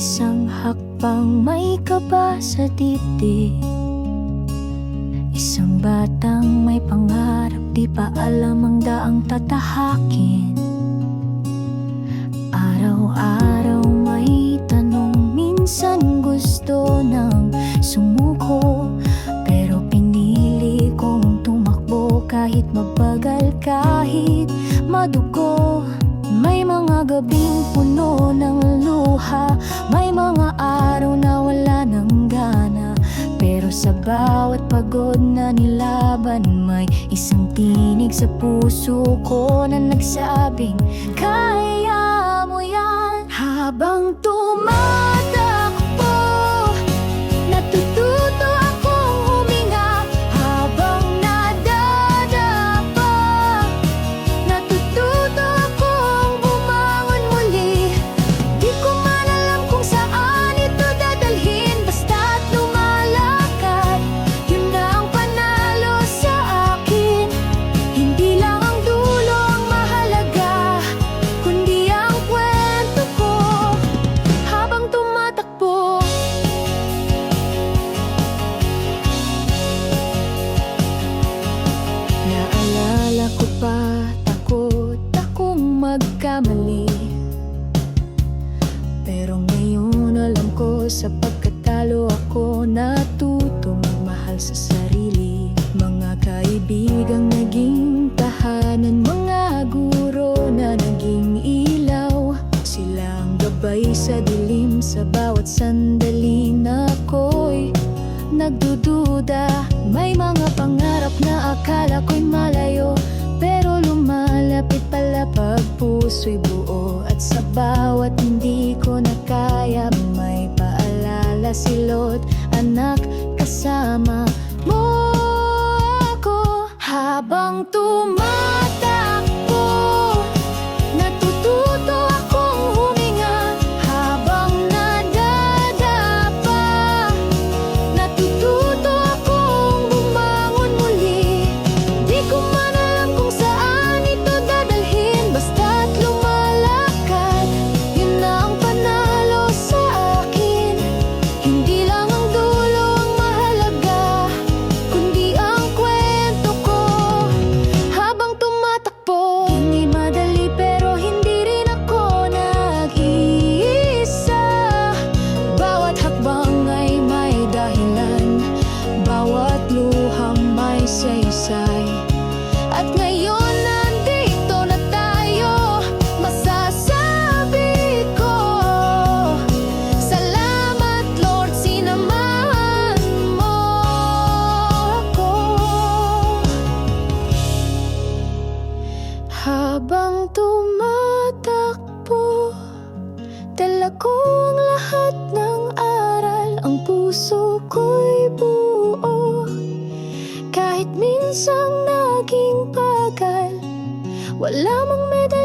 Isang hakbang may kaba sa dibdib, isang batang may pangarap, di pa alam ang daang tatahakin. Araw-araw may tanong, minsan gusto nang sumuko, pero pinili kong tumakbo kahit mabagal, kahit madugo. May mga gabing puno ng luha, may mga araw na wala ng gana, pero sa bawat pagod na nilaban, may isang tinig sa puso ko na nagsabing, kaya mo yan. Habang tumatakbo, natututo akong huminga. Habang nadadapa, natututo akong bumangon muli. Di ko man alam kung saan ito dadalhin, basta't lumalakad, yun na ang panalo sa akin. Hindi lang ang dulo ang mahalaga, kundi ang kwento ko habang tumatakbo. Naalala ko pa, takot akong magkamali, pero ngayon alam ko, sa pagkatalo ako natuto magmahal sa sarili. Mga kaibigang naging tahanan, mga guro na naging ilaw, sila ang gabay sa dilim. Sa bawat sandali na ako'y nagdududa, may mga pangarap na akala ko'y malayo, pero lumalapit pala pag puso'y buo. At sa bawat hindi ko na kaya, may paalala silot, anak, kasama mo ako. Habang tumatakbo, natututo akong huminga. Habang nadadapa, natututo akong bumangon muli. Di ko man alam kung saan ito dadalhin, basta't lumalakad, yun na ang panalo sa akin. Hindi lang ang dulo ang mahalaga, kundi ang kwento ko habang tumatakbo. Hindi madali pero hindi rin ako nag-iisa. Bawat hakbang ay may dahilan, bawat luhang may saysay. At ngayon nandito na tayo, masasabi ko, salamat Lord, sinamahan mo ako. Habang tumatakbo, dala ko ang lahat ng aral, ang puso ko'y buo. Kahit minsan naging pagal, wala mang medal